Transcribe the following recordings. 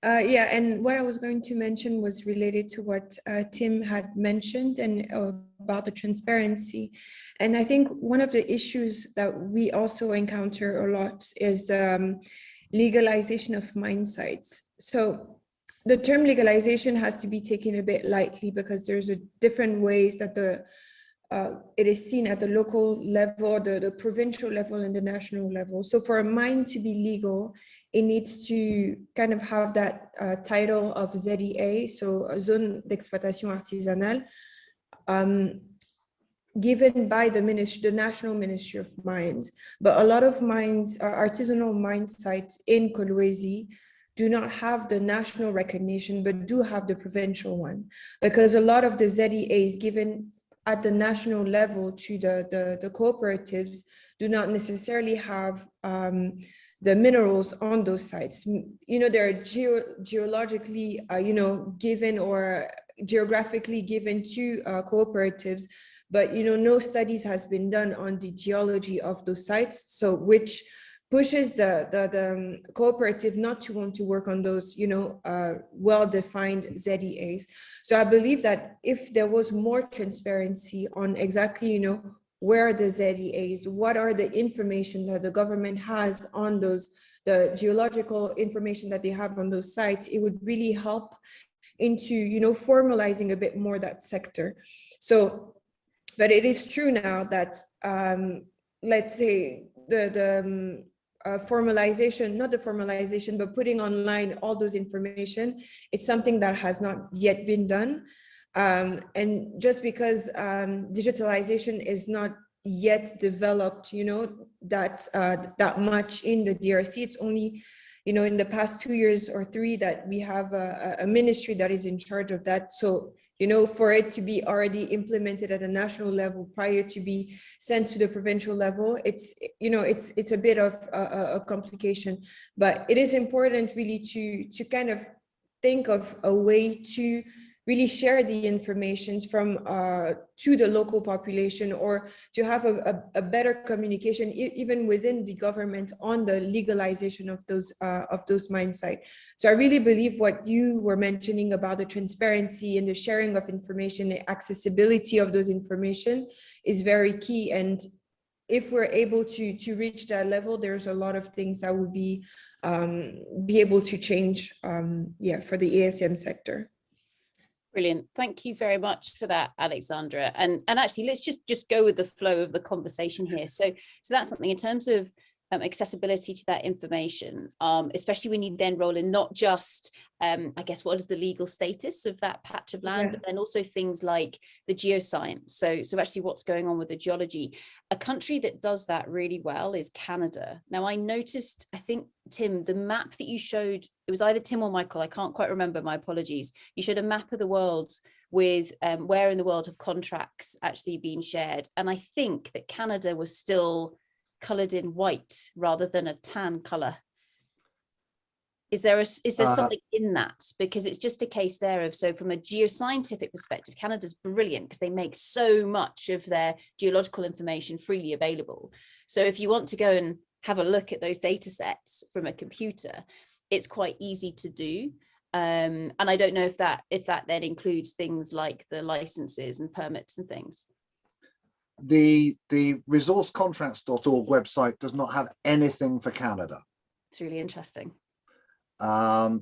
Yeah, and what I was going to mention was related to what Tim had mentioned and about the transparency. And I think one of the issues that we also encounter a lot is legalization of mine sites. So the term legalization has to be taken a bit lightly because there's a different ways that it is seen at the local level, the provincial level, and the national level. So for a mine to be legal, it needs to kind of have that title of ZEA, so a Zone d'Exploitation Artisanale, given by the National Ministry of Mines. But a lot of mines, artisanal mine sites in Kolwezi, do not have the national recognition, but do have the provincial one, because a lot of the ZEAs given at the national level to the cooperatives do not necessarily have the minerals on those sites. You know, they're geologically, given or geographically given to cooperatives, but, no studies has been done on the geology of those sites. So which pushes the cooperative not to want to work on those, well-defined ZEAs. So I believe that if there was more transparency on exactly, where are the ZEAs, what are the information that the government has on those, the geological information that they have on those sites, it would really help into, formalizing a bit more that sector. So, but it is true now that, let's say the formalization, not the formalization, but putting online all those information, it's something that has not yet been done. And just because digitalization is not yet developed, that much in the DRC, it's only, in the past 2 years or 3 that we have a ministry that is in charge of that. So, for it to be already implemented at a national level prior to be sent to the provincial level, it's a bit of a complication. But it is important really to kind of think of a way to really share the information from to the local population, or to have a better communication even within the government on the legalization of those mine sites. So I really believe what you were mentioning about the transparency and the sharing of information, the accessibility of those information is very key. And if we're able to reach that level, there's a lot of things that would be able to change, for the ASM sector. Brilliant. Thank you very much for that, Alexandra. And actually, let's just go with the flow of the conversation here. So that's something in terms of accessibility to that information, especially when you then roll in not just, I guess, what is the legal status of that patch of land, but then also things like the geoscience. So actually what's going on with the geology. A country that does that really well is Canada. Now, I noticed, I think, Tim, the map that you showed, it was either Tim or Michael, I can't quite remember, my apologies. You showed a map of the world with where in the world have contracts actually been shared. And I think that Canada was still coloured in white rather than a tan colour. Is there something in that? Because it's just a case there of, so from a geoscientific perspective, Canada's brilliant because they make so much of their geological information freely available. So if you want to go and have a look at those data sets from a computer, it's quite easy to do. And I don't know if that then includes things like the licenses and permits and things. The resourcecontracts.org website does not have anything for Canada. It's really interesting. So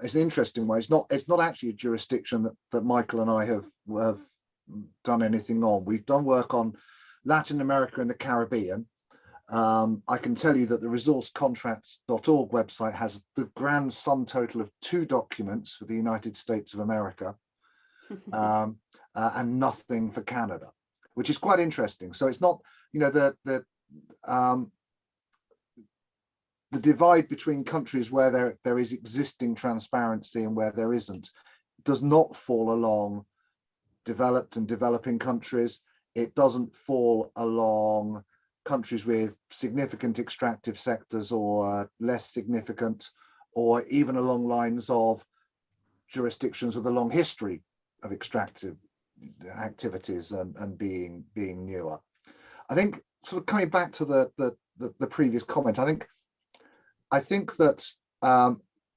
it's an interesting way. It's not actually a jurisdiction that Michael and I have done anything on. We've done work on Latin America and the Caribbean. I can tell you that the resourcecontracts.org website has the grand sum total of 2 documents for the United States of America, and nothing for Canada, which is quite interesting. So it's not, the divide between countries where there is existing transparency and where there isn't does not fall along developed and developing countries. It doesn't fall along countries with significant extractive sectors or less significant, or even along lines of jurisdictions with a long history of extractive activities and being newer. I think, sort of coming back to the previous comment, I think that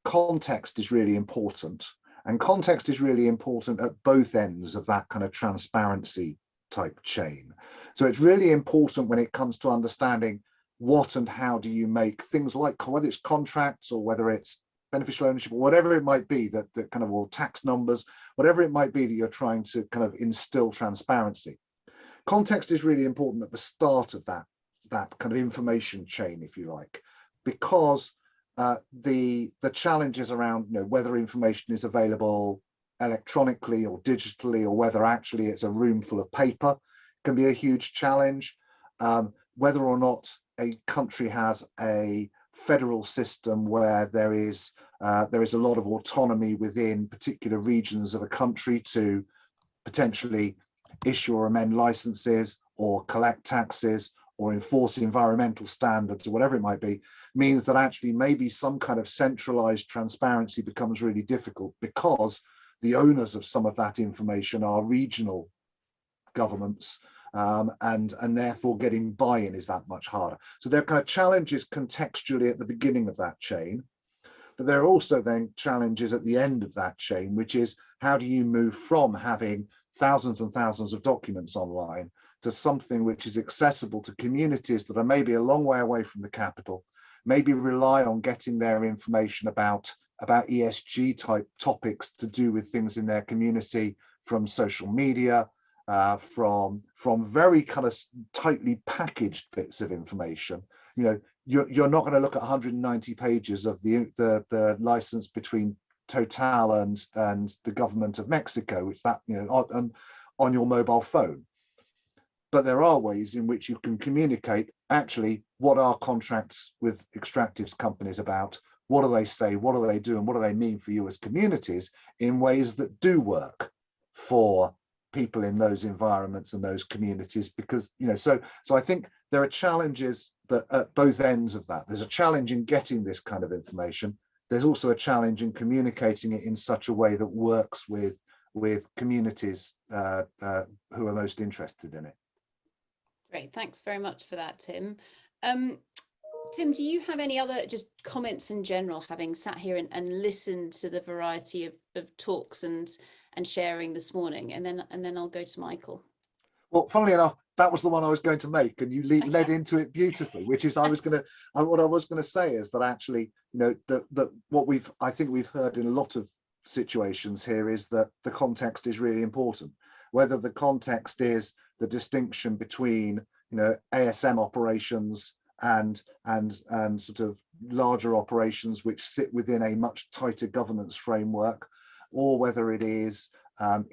context is really important. And context is really important at both ends of that kind of transparency type chain. So it's really important when it comes to understanding what and how do you make things like, whether it's contracts or whether it's beneficial ownership or whatever it might be, that kind of, or tax numbers, whatever it might be that you're trying to kind of instill transparency. Context is really important at the start of that kind of information chain, if you like, because the challenges around, you know, whether information is available electronically or digitally, or whether actually it's a room full of paper, can be a huge challenge. Whether or not a country has a federal system where there is a lot of autonomy within particular regions of a country to potentially issue or amend licenses or collect taxes or enforce environmental standards or whatever it might be, means that actually maybe some kind of centralized transparency becomes really difficult, because the owners of some of that information are regional governments, and therefore getting buy-in is that much harder. So there are kind of challenges contextually at the beginning of that chain, but there are also then challenges at the end of that chain, which is how do you move from having thousands and thousands of documents online to something which is accessible to communities that are maybe a long way away from the capital, maybe rely on getting their information about ESG type topics to do with things in their community from social media, from very kind of tightly packaged bits of information. You know, you're not going to look at 190 pages of the license between Total and the government of Mexico, which that, you know, on your mobile phone. But there are ways in which you can communicate actually what are contracts with extractives companies about, what do they say, what do they do, and what do they mean for you as communities, in ways that do work for people in those environments and those communities. Because, you know, so I think there are challenges that at both ends of that. There's a challenge in getting this kind of information. There's also a challenge in communicating it in such a way that works with communities who are most interested in it. Great, thanks very much for that, Tim. Tim, do you have any other just comments in general, having sat here and listened to the variety of talks and sharing this morning, and then I'll go to Michael. Well, funnily enough, that was the one I was going to make, and you led into it beautifully, which is what I was going to say is that actually, you know, that what I think we've heard in a lot of situations here is that the context is really important. Whether the context is the distinction between, you know, ASM operations and sort of larger operations which sit within a much tighter governance framework, or whether it is you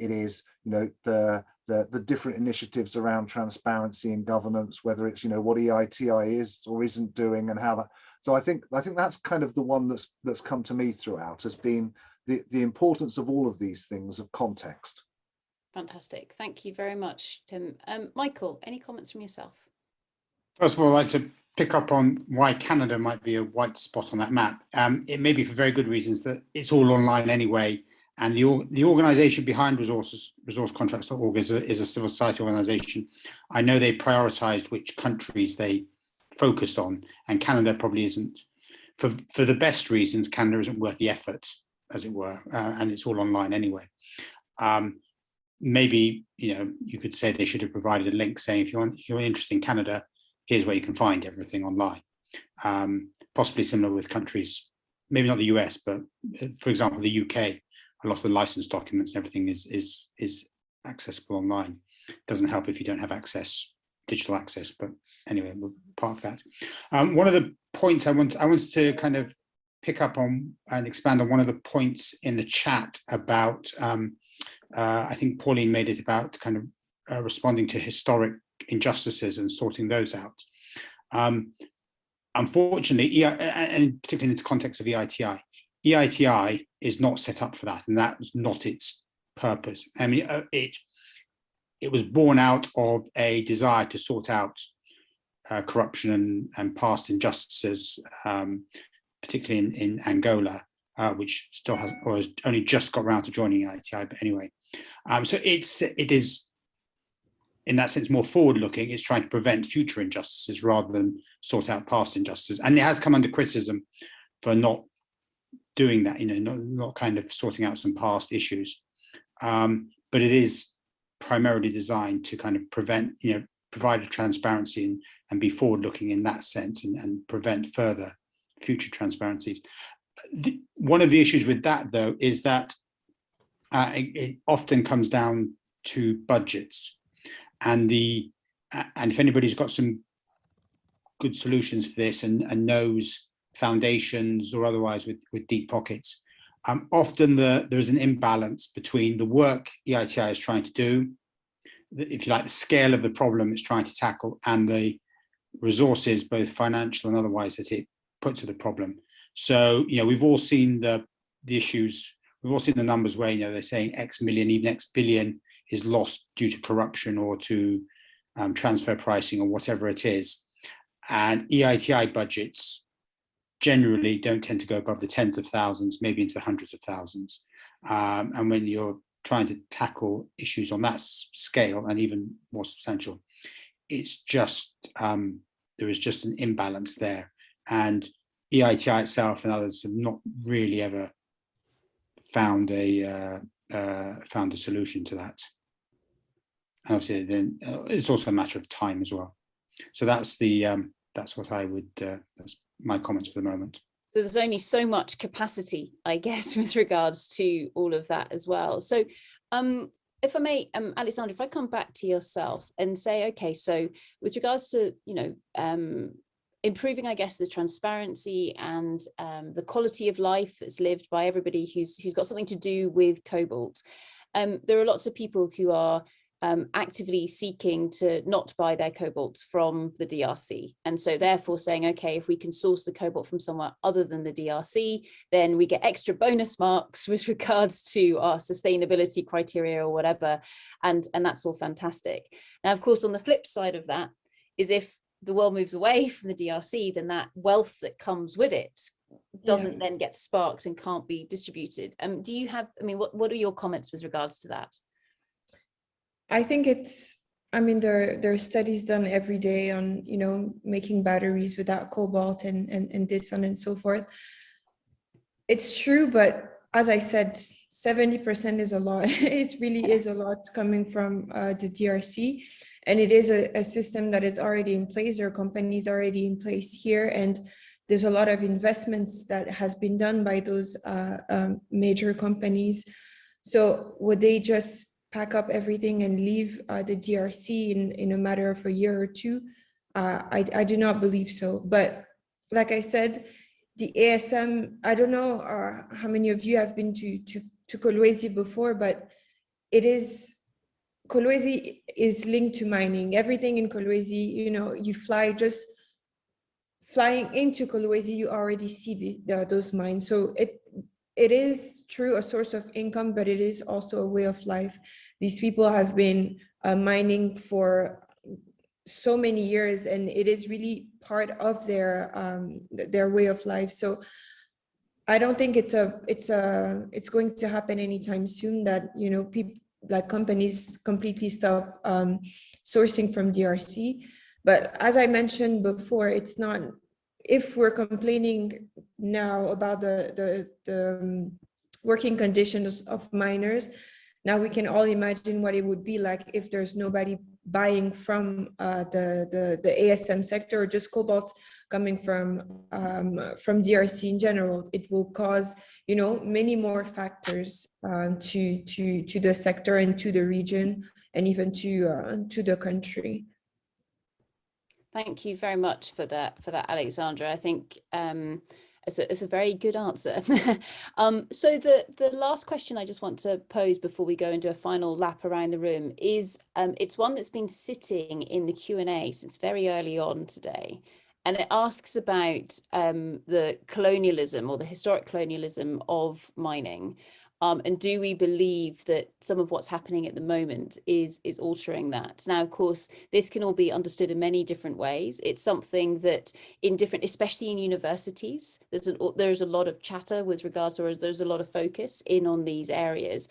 know, the different initiatives around transparency and governance, whether it's, you know, what EITI is or isn't doing and how that. So I think that's kind of the one that's come to me throughout, has been the importance of all of these things of context. Fantastic. Thank you very much, Tim. Michael, any comments from yourself? First of all, I'd like to pick up on why Canada might be a white spot on that map. It may be for very good reasons, that it's all online anyway, and the organisation behind resourcecontracts.org is a civil society organisation. I know they prioritised which countries they focused on, and Canada probably isn't, for the best reasons. Canada isn't worth the effort, as it were, and it's all online anyway. Maybe, you know, you could say they should have provided a link saying if you're interested in Canada, here's where you can find everything online. Possibly similar with countries, maybe not the US, but for example, the UK, a lot of the license documents and everything is accessible online. Doesn't help if you don't have access, digital access, but anyway, we'll park that. One of the points I wanted to kind of pick up on and expand on one of the points in the chat about, I think Pauline made it about kind of responding to historic injustices and sorting those out. Unfortunately, and particularly in the context of EITI is not set up for that, and that was not its purpose. I mean, it was born out of a desire to sort out corruption and past injustices, particularly in Angola, which still has, or has only just got around to joining EITI, but anyway. So it is, in that sense, more forward-looking. It's trying to prevent future injustices rather than sort out past injustices. And it has come under criticism for not doing that, not kind of sorting out some past issues. But it is primarily designed to kind of provide a transparency and be forward looking in that sense, and prevent further future transparencies. One of the issues with that, though, is that it often comes down to budgets, and if anybody's got some good solutions for this and knows foundations or otherwise with deep pockets, often there is an imbalance between the work EITI is trying to do, if you like, the scale of the problem it's trying to tackle, and the resources, both financial and otherwise, that it puts to the problem. So, we've all seen the issues, we've all seen the numbers where, they're saying X million, even X billion is lost due to corruption or to transfer pricing or whatever it is. And EITI budgets generally don't tend to go above the tens of thousands, maybe into the hundreds of thousands. And when you're trying to tackle issues on that scale and even more substantial, it's just, there is just an imbalance there. And EITI itself and others have not really ever found a solution to that. And obviously, then it's also a matter of time as well. So that's what I would. That's my comments for the moment. So there's only so much capacity, I guess, with regards to all of that as well. So, if I may, Alexandra, if I come back to yourself and say, okay, so with regards to improving, I guess, the transparency and the quality of life that's lived by everybody who's got something to do with cobalt. There are lots of people who are actively seeking to not buy their cobalt from the DRC. And so therefore saying, okay, if we can source the cobalt from somewhere other than the DRC, then we get extra bonus marks with regards to our sustainability criteria or whatever. And that's all fantastic. Now, of course, on the flip side of that is if the world moves away from the DRC, then that wealth that comes with it doesn't then get sparked and can't be distributed. Do you have, what are your comments with regards to that? I think there are studies done every day on, making batteries without cobalt and this on and so forth. It's true, but as I said, 70% is a lot. It really is a lot coming from the DRC. And it is a system that is already in place. There are companies already in place here. And there's a lot of investments that has been done by those major companies. So would they just pack up everything and leave the DRC in a matter of a year or two? I do not believe so. But like I said, the ASM, I don't know how many of you have been to Kolwezi before, but Kolwezi is linked to mining. Everything in Kolwezi, you flying into Kolwezi, you already see those mines. So it is true a source of income, but it is also a way of life. These people have been mining for so many years, and it is really part of their way of life. So I don't think it's going to happen anytime soon that people, like companies, completely stop sourcing from DRC. But as I mentioned before, it's not. If we're complaining now about the working conditions of miners, now we can all imagine what it would be like if there's nobody buying from the ASM sector, or just cobalt coming from DRC in general. It will cause many more factors to the sector and to the region, and even to the country. Thank you very much for that, Alexandra. I think it's a very good answer. So the last question I just want to pose before we go and do a final lap around the room is, it's one that's been sitting in the Q&A since very early on today. And it asks about the colonialism, or the historic colonialism of mining. And do we believe that some of what's happening at the moment is altering that? Now, of course, this can all be understood in many different ways. It's something that especially in universities, there's a lot of chatter with regards to, or there's a lot of focus in on these areas.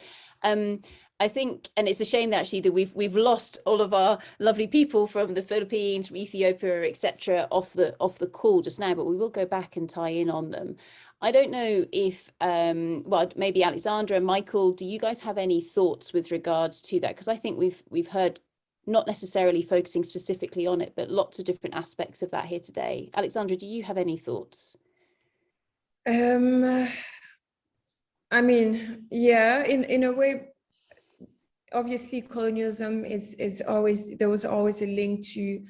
I think, and it's a shame that actually that we've lost all of our lovely people from the Philippines, from Ethiopia, etc., off the call just now, but we will go back and tie in on them. I don't know if well, maybe Alexandra and Michael, do you guys have any thoughts with regards to that? Because I think we've heard, not necessarily focusing specifically on it, but lots of different aspects of that here today. Alexandra, do you have any thoughts? I mean, yeah, in a way, obviously colonialism is always, there was always a link to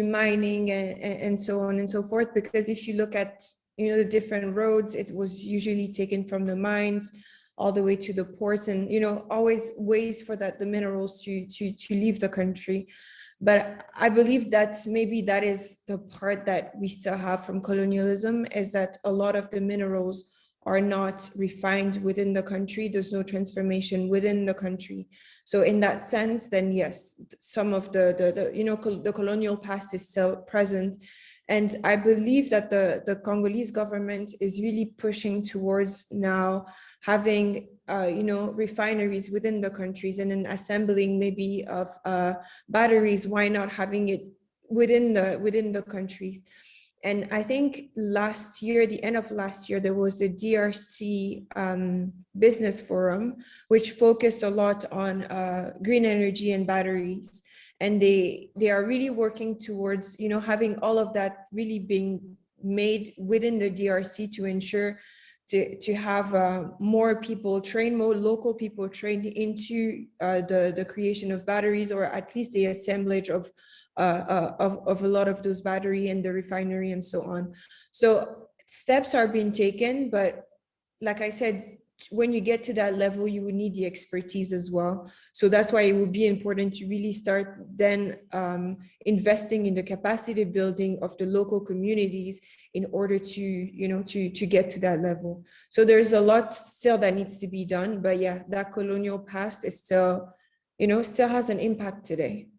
mining and so on and so forth, because if you look at, you know, the different roads, it was usually taken from the mines all the way to the ports, and, you know, always ways for that the minerals to leave the country. But I believe that's maybe that is the part that we still have from colonialism, is that a lot of the minerals are not refined within the country. There's no transformation within the country. So in that sense, then yes, some of the you know, the colonial past is still present. And I believe that the Congolese government is really pushing towards now having you know, refineries within the countries, and then assembling maybe of batteries. Why not having it within the countries? And I think last year, the end of last year, there was the DRC Business Forum, which focused a lot on green energy and batteries. And they are really working towards, you know, having all of that really being made within the DRC to ensure to have more people trained, more local people trained into the creation of batteries, or at least the assemblage of a lot of those battery and the refinery and so on. So steps are being taken, but like I said, when you get to that level, you would need the expertise as well. So that's why it would be important to really start then investing in the capacity building of the local communities in order to, you know, to get to that level. So there's a lot still that needs to be done, but yeah, that colonial past is still, you know, still has an impact today.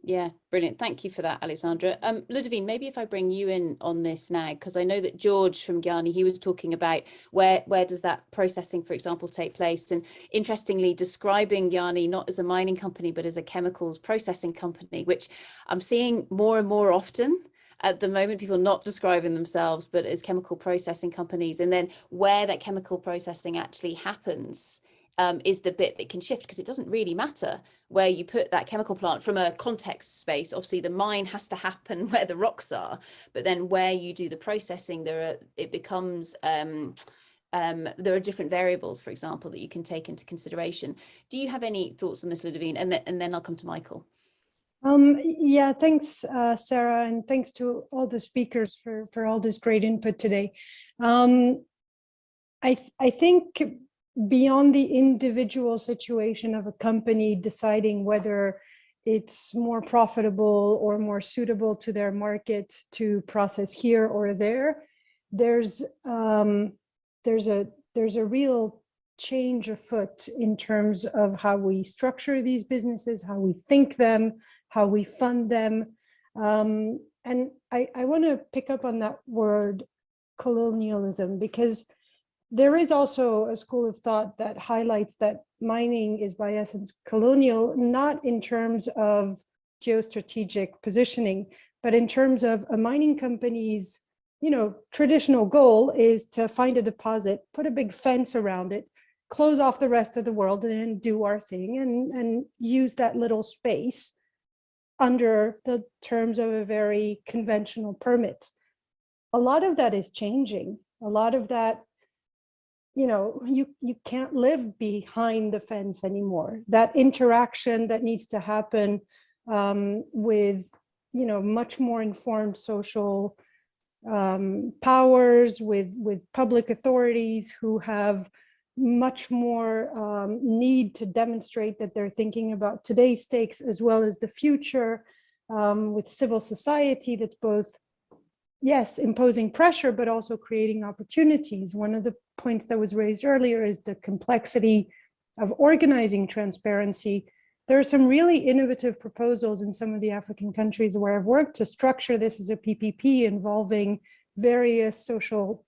Yeah, brilliant. Thank you for that, Alexandra. Ludovine, maybe if I bring you in on this now, because I know that George from Gyani, he was talking about where does that processing, for example, take place? And interestingly, describing Gyani not as a mining company, but as a chemicals processing company, which I'm seeing more and more often at the moment, people not describing themselves, but as chemical processing companies. And then where that chemical processing actually happens is the bit that can shift, because it doesn't really matter where you put that chemical plant from a context space. Obviously the mine has to happen where the rocks are, but then where you do the processing, it becomes there are different variables, for example, that you can take into consideration. Do you have any thoughts on this, Ludovine? And then I'll come to Michael. Yeah, thanks, Sarah, and thanks to all the speakers for all this great input today. I think beyond the individual situation of a company deciding whether it's more profitable or more suitable to their market to process here or there, there's a real change afoot in terms of how we structure these businesses, how we think them, how we fund them. And I want to pick up on that word colonialism, because there is also a school of thought that highlights that mining is by essence colonial, not in terms of geostrategic positioning, but in terms of a mining company's, you know, traditional goal is to find a deposit, put a big fence around it, close off the rest of the world, and then do our thing and use that little space under the terms of a very conventional permit. A lot of that is changing. A lot of that, you know, you can't live behind the fence anymore. That interaction that needs to happen with, you know, much more informed social powers, with public authorities who have much more need to demonstrate that they're thinking about today's stakes as well as the future, with civil society that's both, yes, imposing pressure, but also creating opportunities. One of the points that was raised earlier is the complexity of organizing transparency. There are some really innovative proposals in some of the African countries where I've worked to structure this as a PPP involving various social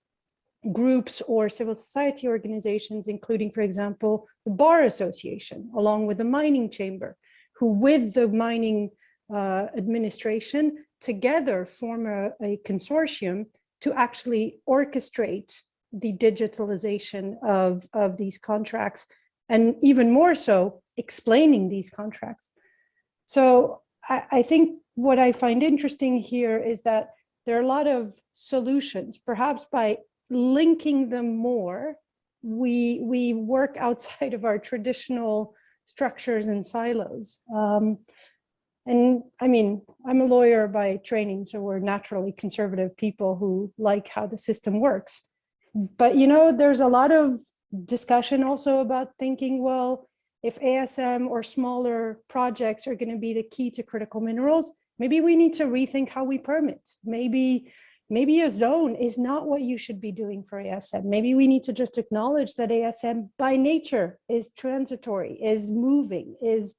groups or civil society organizations, including, for example, the Bar Association, along with the Mining Chamber, who with the mining administration together form a consortium to actually orchestrate the digitalization of these contracts, and even more so, explaining these contracts. So I think what I find interesting here is that there are a lot of solutions. Perhaps by linking them more, we work outside of our traditional structures and silos. And I mean, I'm a lawyer by training, so we're naturally conservative people who like how the system works. But, you know, there's a lot of discussion also about thinking, well, if ASM or smaller projects are going to be the key to critical minerals, maybe we need to rethink how we permit. Maybe a zone is not what you should be doing for ASM. Maybe we need to just acknowledge that ASM by nature is transitory, is moving, is,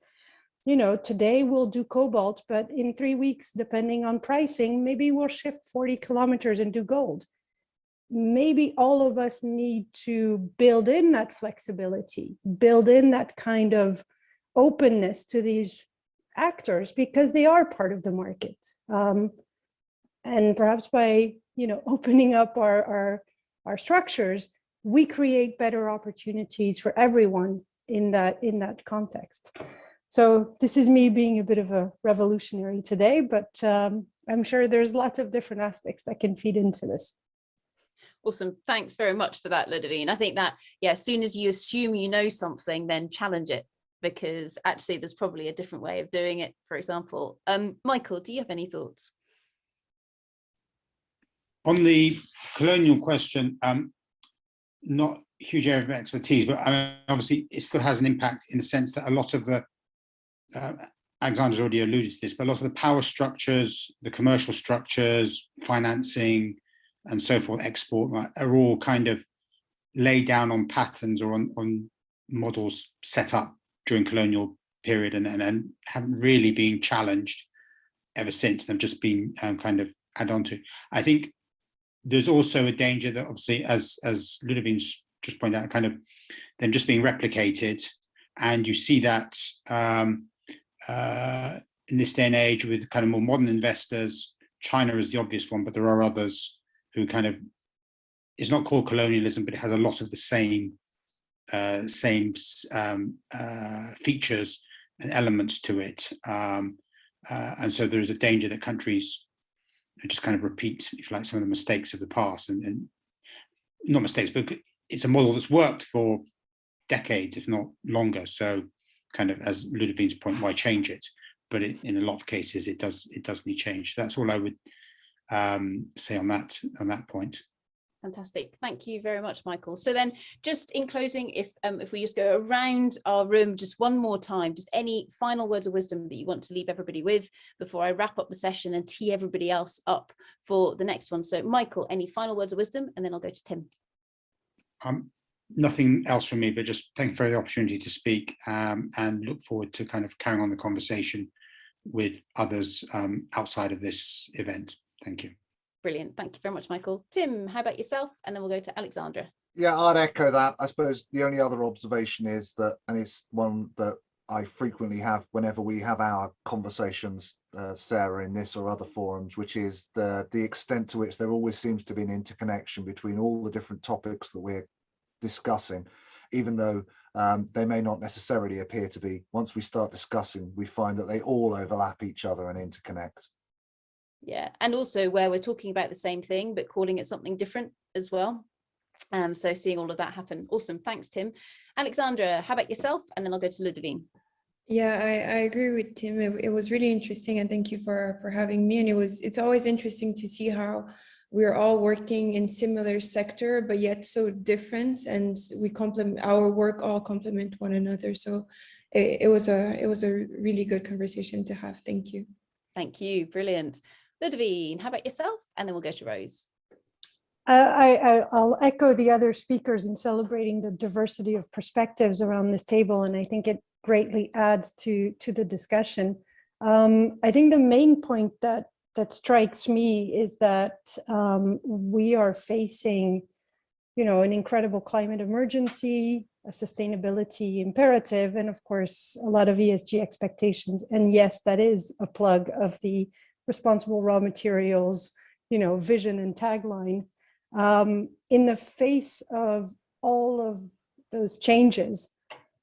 you know, today we'll do cobalt, but in 3 weeks, depending on pricing, maybe we'll shift 40 kilometers and do gold. Maybe all of us need to build in that flexibility, build in that kind of openness to these actors, because they are part of the market. And perhaps by, you know, opening up our structures, we create better opportunities for everyone in that context. So this is me being a bit of a revolutionary today, but I'm sure there's lots of different aspects that can feed into this. Awesome. Thanks very much for that, Ludovine. I think that, yeah, as soon as you assume you know something, then challenge it, because actually there's probably a different way of doing it, for example. Michael, do you have any thoughts? On the colonial question, not a huge area of expertise, but I mean, obviously it still has an impact in the sense that a lot of the, Alexandra's already alluded to this, but a lot of the power structures, the commercial structures, financing, and so forth, export, are all kind of laid down on patterns or on models set up during colonial period, and haven't really been challenged ever since. They've just been kind of add on to. I think there's also a danger that, obviously, as Ludovine's just pointed out, kind of them just being replicated, and you see that in this day and age with kind of more modern investors. China is the obvious one, but there are others who kind of, it's not called colonialism, but it has a lot of the same features and elements to it. And so there is a danger that countries just kind of repeat, if you like, some of the mistakes of the past, and not mistakes, but it's a model that's worked for decades, if not longer. So kind of, as Ludovine's point, why change it? But in a lot of cases, it does need change. That's all I would say on that point. Fantastic. Thank you very much, Michael. So then, just in closing, if we just go around our room just one more time, just any final words of wisdom that you want to leave everybody with before I wrap up the session and tee everybody else up for the next one. So Michael, any final words of wisdom, and then I'll go to Tim. Nothing else from me, but just thank you for the opportunity to speak, and look forward to kind of carrying on the conversation with others outside of this event. Thank you. Brilliant. Thank you very much, Michael. Tim, how about yourself? And then we'll go to Alexandra. Yeah, I'd echo that. I suppose the only other observation is that, and it's one that I frequently have whenever we have our conversations, Sarah, in this or other forums, which is the extent to which there always seems to be an interconnection between all the different topics that we're discussing, even though they may not necessarily appear to be. Once we start discussing, we find that they all overlap each other and interconnect. Yeah, and also where we're talking about the same thing but calling it something different as well. So seeing all of that happen. Awesome. Thanks, Tim. Alexandra, how about yourself? And then I'll go to Ludovine. Yeah, I agree with Tim. It was really interesting, and thank you for having me. And it's always interesting to see how we're all working in similar sector, but yet so different, and we complement our work, all complement one another. So it was a really good conversation to have. Thank you. Thank you. Brilliant. Ludovine, how about yourself? And then we'll go to Rose. I'll echo the other speakers in celebrating the diversity of perspectives around this table, and I think it greatly adds to the discussion. I think the main point that strikes me is that we are facing you know, an incredible climate emergency, a sustainability imperative, and of course, a lot of ESG expectations. And yes, that is a plug of the responsible raw materials, you know, vision and tagline. In the face of all of those changes,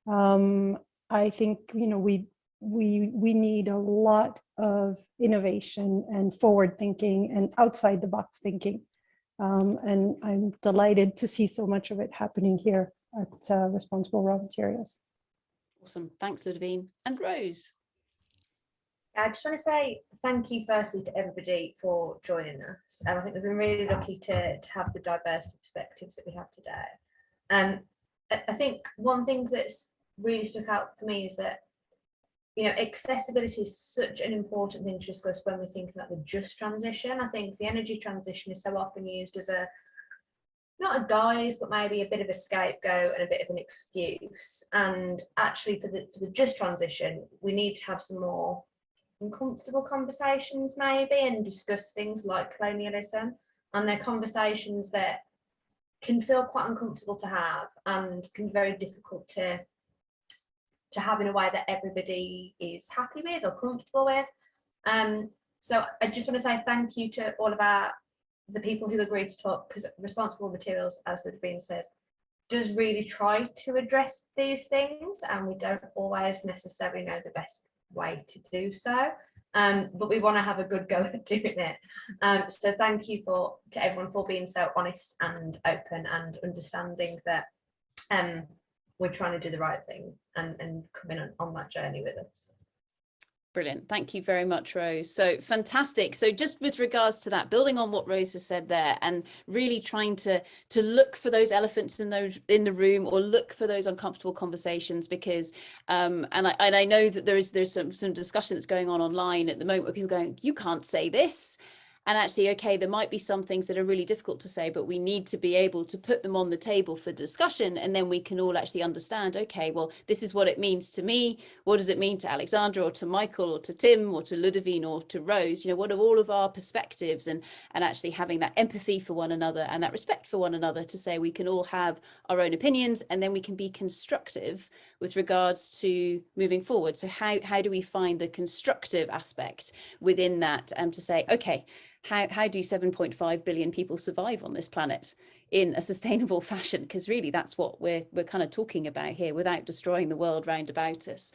I think, you know, we need a lot of innovation and forward thinking and outside the box thinking. And I'm delighted to see so much of it happening here at Responsible Raw Materials. Awesome. Thanks, Ludovine. And Rose. I just want to say thank you firstly to everybody for joining us. And I think we've been really lucky to have the diversity perspectives that we have today. I think one thing that's really stuck out for me is that, you know, accessibility is such an important thing to discuss when we're thinking about the just transition. I think the energy transition is so often used as not a guise, but maybe a bit of a scapegoat and a bit of an excuse. And actually for the just transition, we need to have some more uncomfortable conversations maybe, and discuss things like colonialism, and they're conversations that can feel quite uncomfortable to have and can be very difficult to have in a way that everybody is happy with or comfortable with. So I just want to say thank you to all of the people who agreed to talk, because Responsible Materials, as Ludovine says, does really try to address these things, and we don't always necessarily know the best way to do so, but we want to have a good go at doing it. So thank you to everyone for being so honest and open and understanding that we're trying to do the right thing and coming on that journey with us. Brilliant. Thank you very much, Rose. So fantastic. So just with regards to that, building on what Rose has said there, and really trying to look for those elephants in the room, or look for those uncomfortable conversations, because and I know that there's some discussion that's going on online at the moment where people are going, you can't say this. And actually, okay, there might be some things that are really difficult to say, but we need to be able to put them on the table for discussion. And then we can all actually understand, okay, well, this is what it means to me. What does it mean to Alexandra, or to Michael, or to Tim, or to Ludovine, or to Rose? You know, what are all of our perspectives, and actually having that empathy for one another and that respect for one another to say we can all have our own opinions, and then we can be constructive with regards to moving forward. So how do we find the constructive aspect within that, to say, okay, how do 7.5 billion people survive on this planet in a sustainable fashion? Because really that's what we're kind of talking about here, without destroying the world round about us.